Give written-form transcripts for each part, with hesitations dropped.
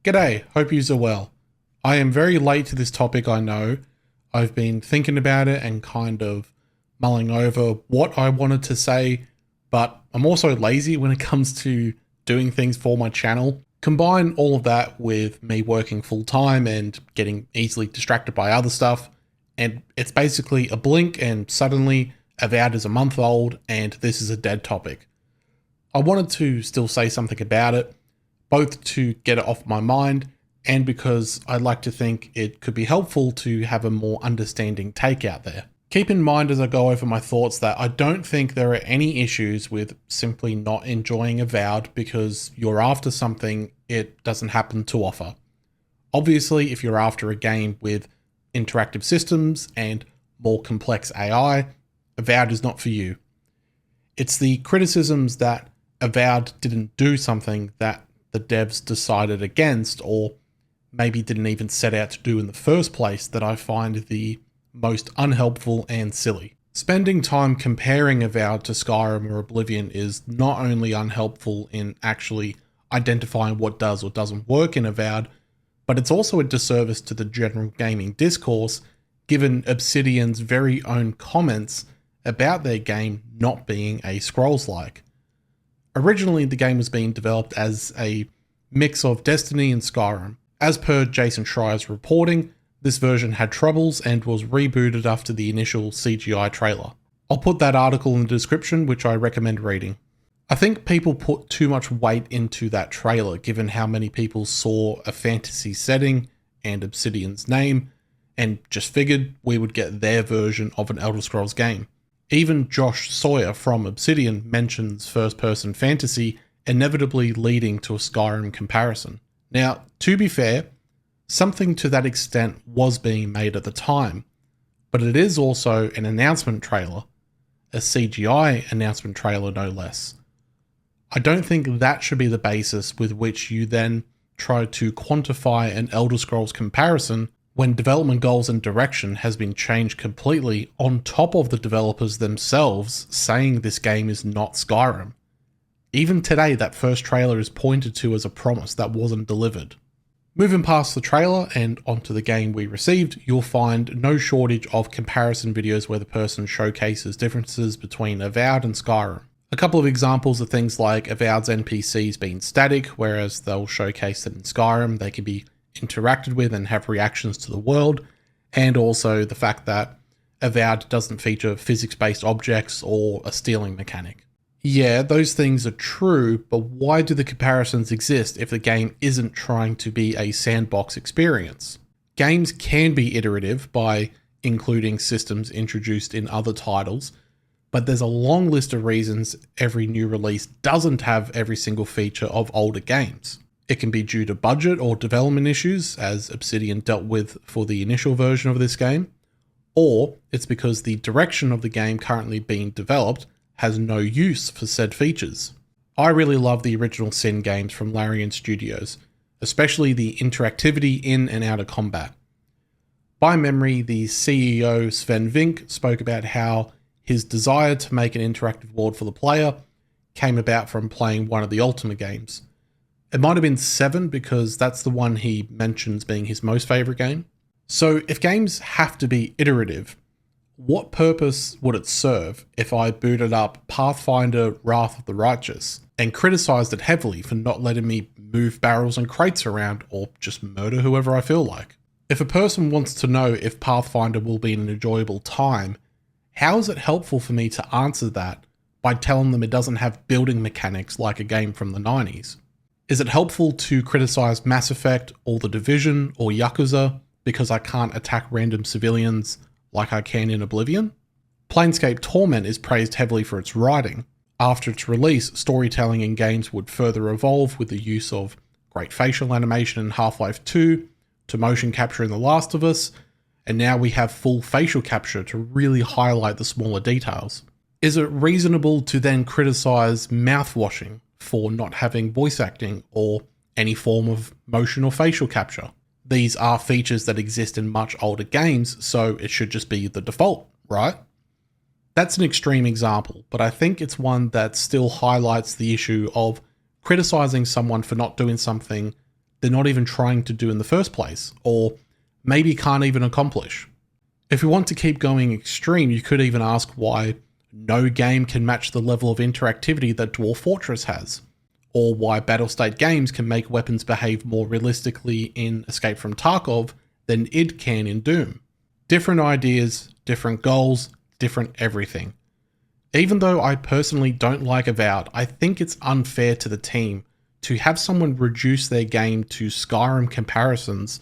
G'day, hope yous are well. I am very late to this topic, I know. I've been thinking about it and kind of mulling over what I wanted to say, but I'm also lazy when it comes to doing things for my channel. Combine all of that with me working full time and getting easily distracted by other stuff, and it's basically a blink and suddenly Avowed is a month old and this is a dead topic. I wanted to still say something about it, both to get it off my mind and because I'd like to think it could be helpful to have a more understanding take out there. Keep in mind as I go over my thoughts that I don't think there are any issues with simply not enjoying Avowed because you're after something it doesn't happen to offer. Obviously, if you're after a game with interactive systems and more complex AI, Avowed is not for you. It's the criticisms that Avowed didn't do something that the devs decided against, or maybe didn't even set out to do in the first place, that I find the most unhelpful and silly. Spending time comparing Avowed to Skyrim or Oblivion is not only unhelpful in actually identifying what does or doesn't work in Avowed, but it's also a disservice to the general gaming discourse, given Obsidian's very own comments about their game not being a Scrolls-like. Originally, the game was being developed as a mix of Destiny and Skyrim. As per Jason Schreier's reporting, this version had troubles and was rebooted after the initial CGI trailer. I'll put that article in the description, which I recommend reading. I think people put too much weight into that trailer, given how many people saw a fantasy setting and Obsidian's name, and just figured we would get their version of an Elder Scrolls game. Even Josh Sawyer from Obsidian mentions first-person fantasy, inevitably leading to a Skyrim comparison. Now, to be fair, something to that extent was being made at the time, but it is also an announcement trailer, a CGI announcement trailer no less. I don't think that should be the basis with which you then try to quantify an Elder Scrolls comparison when development goals and direction has been changed completely on top of the developers themselves saying this game is not Skyrim. Even today, that first trailer is pointed to as a promise that wasn't delivered. Moving past the trailer and onto the game we received, you'll find no shortage of comparison videos where the person showcases differences between Avowed and Skyrim. A couple of examples are things like Avowed's NPCs being static, whereas they'll showcase that in Skyrim they can be interacted with and have reactions to the world, and also the fact that Avowed doesn't feature physics-based objects or a stealing mechanic. Yeah, those things are true, but why do the comparisons exist if the game isn't trying to be a sandbox experience? Games can be iterative by including systems introduced in other titles, but there's a long list of reasons every new release doesn't have every single feature of older games. It can be due to budget or development issues, as Obsidian dealt with for the initial version of this game, or it's because the direction of the game currently being developed has no use for said features. I really love the original Sin games from Larian Studios, especially the interactivity in and out of combat. By memory, the CEO Sven Vink spoke about how his desire to make an interactive world for the player came about from playing one of the Ultima games. It might have been 7 because that's the one he mentions being his most favourite game. So if games have to be iterative, what purpose would it serve if I booted up Pathfinder Wrath of the Righteous and criticised it heavily for not letting me move barrels and crates around or just murder whoever I feel like? If a person wants to know if Pathfinder will be an enjoyable time, how is it helpful for me to answer that by telling them it doesn't have building mechanics like a game from the 90s? Is it helpful to criticise Mass Effect or The Division or Yakuza because I can't attack random civilians like I can in Oblivion? Planescape Torment is praised heavily for its writing. After its release, storytelling in games would further evolve with the use of great facial animation in Half-Life 2, to motion capture in The Last of Us, and now we have full facial capture to really highlight the smaller details. Is it reasonable to then criticise mouthwashing for not having voice acting or any form of motion or facial capture? These are features that exist in much older games, so it should just be the default, right? That's an extreme example, but I think it's one that still highlights the issue of criticizing someone for not doing something they're not even trying to do in the first place, or maybe can't even accomplish. If we want to keep going extreme, you could even ask why no game can match the level of interactivity that Dwarf Fortress has, or why Battlestate Games can make weapons behave more realistically in Escape from Tarkov than id can in Doom. Different ideas, different goals, different everything. Even though I personally don't like Avowed, I think it's unfair to the team to have someone reduce their game to Skyrim comparisons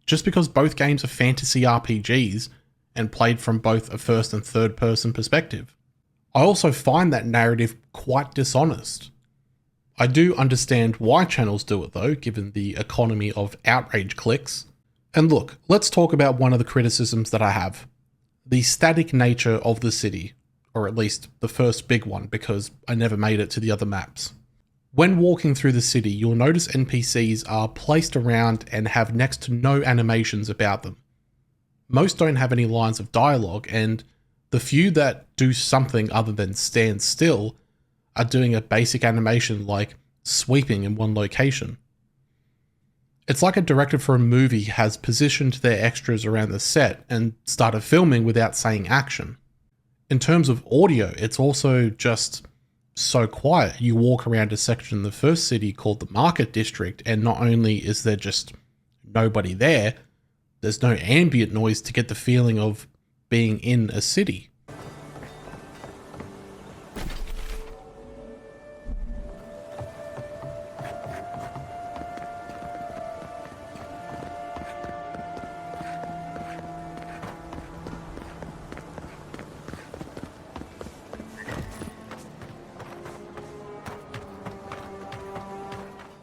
just because both games are fantasy RPGs and played from both a first and third person perspective. I also find that narrative quite dishonest. I do understand why channels do it though, given the economy of outrage clicks. And look, let's talk about one of the criticisms that I have. The static nature of the city, or at least the first big one, because I never made it to the other maps. When walking through the city, you'll notice NPCs are placed around and have next to no animations about them. Most don't have any lines of dialogue, and the few that do something other than stand still are doing a basic animation like sweeping in one location. It's like a director for a movie has positioned their extras around the set and started filming without saying action. In terms of audio, it's also just so quiet. You walk around a section in the first city called the Market District, and not only is there just nobody there, there's no ambient noise to get the feeling of being in a city.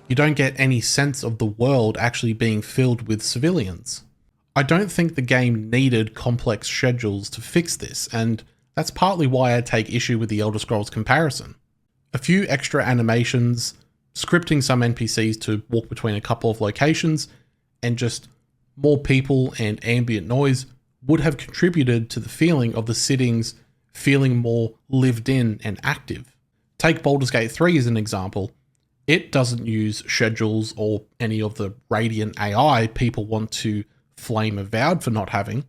You don't get any sense of the world actually being filled with civilians. I don't think the game needed complex schedules to fix this, and that's partly why I take issue with the Elder Scrolls comparison. A few extra animations, scripting some NPCs to walk between a couple of locations, and just more people and ambient noise would have contributed to the feeling of the settings feeling more lived in and active. Take Baldur's Gate 3 as an example. It doesn't use schedules or any of the Radiant AI people want to flame Avowed for not having.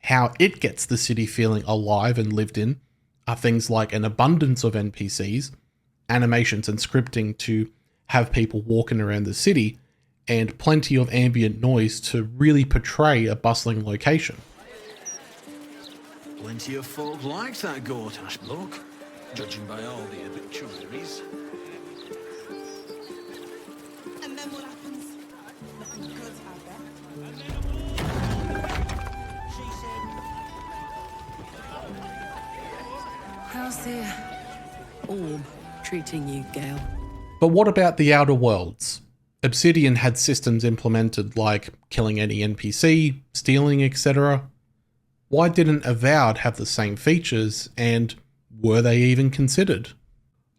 How it gets the city feeling alive and lived in are things like an abundance of NPCs, animations and scripting to have people walking around the city, and plenty of ambient noise to really portray a bustling location. Plenty of folk liked that Gortash bloke, judging by all the obituaries. And then what happens? Nothing good out there. How's the orb treating you, Gale? But what about the Outer Worlds? Obsidian had systems implemented like killing any NPC, stealing, etc. Why didn't Avowed have the same features, and were they even considered?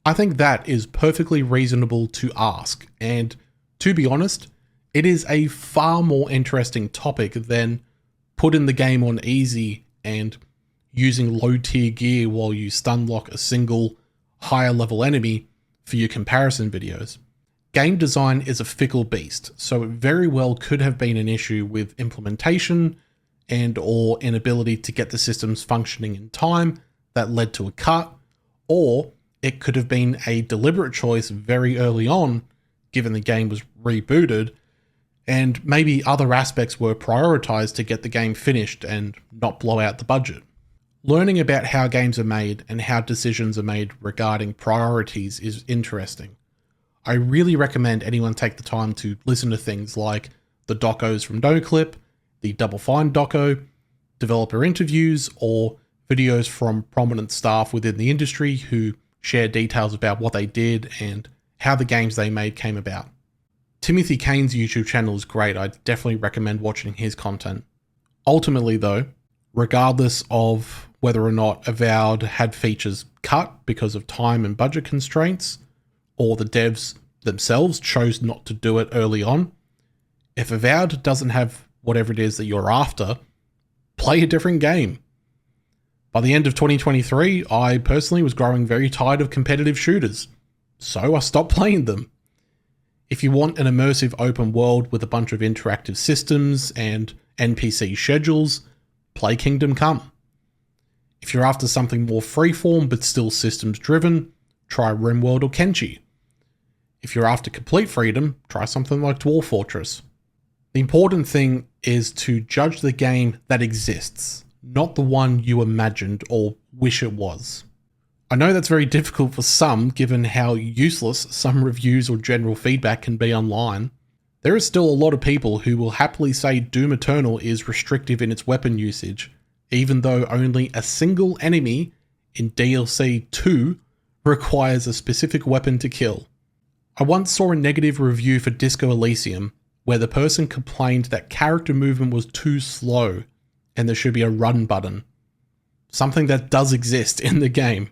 I think that is perfectly reasonable to ask, and to be honest, it is a far more interesting topic than putting the game on easy and using low tier gear while you stunlock a single higher level enemy for your comparison videos. Game design is a fickle beast, so it very well could have been an issue with implementation and or inability to get the systems functioning in time that led to a cut, or it could have been a deliberate choice very early on, given the game was rebooted, and maybe other aspects were prioritized to get the game finished and not blow out the budget. Learning about how games are made and how decisions are made regarding priorities is interesting. I really recommend anyone take the time to listen to things like the docos from NoClip, the Double Fine doco, developer interviews, or videos from prominent staff within the industry who share details about what they did and how the games they made came about. Timothy Kane's YouTube channel is great. I definitely recommend watching his content. Ultimately though, regardless of whether or not Avowed had features cut because of time and budget constraints, or the devs themselves chose not to do it early on, if Avowed doesn't have whatever it is that you're after, play a different game. By the end of 2023, I personally was growing very tired of competitive shooters, so I stopped playing them. If you want an immersive open world with a bunch of interactive systems and NPC schedules, play Kingdom Come. If you're after something more freeform but still systems driven, try RimWorld or Kenshi. If you're after complete freedom, try something like Dwarf Fortress. The important thing is to judge the game that exists, not the one you imagined or wish it was. I know that's very difficult for some, given how useless some reviews or general feedback can be online. There is still a lot of people who will happily say Doom Eternal is restrictive in its weapon usage, even though only a single enemy in DLC 2 requires a specific weapon to kill. I once saw a negative review for Disco Elysium, where the person complained that character movement was too slow and there should be a run button. Something that does exist in the game.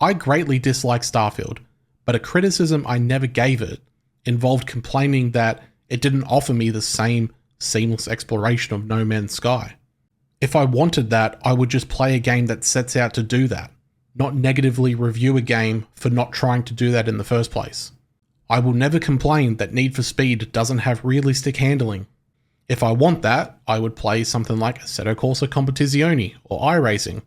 I greatly dislike Starfield, but a criticism I never gave it involved complaining that it didn't offer me the same seamless exploration of No Man's Sky. If I wanted that, I would just play a game that sets out to do that, not negatively review a game for not trying to do that in the first place. I will never complain that Need for Speed doesn't have realistic handling. If I want that, I would play something like Assetto Corsa Competizione or iRacing.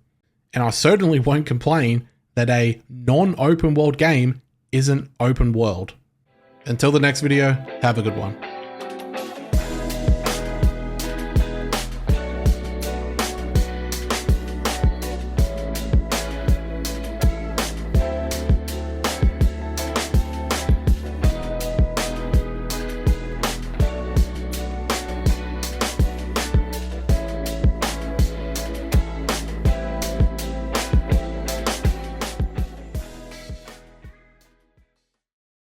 And I certainly won't complain that a non-open world game isn't open world. Until the next video, have a good one.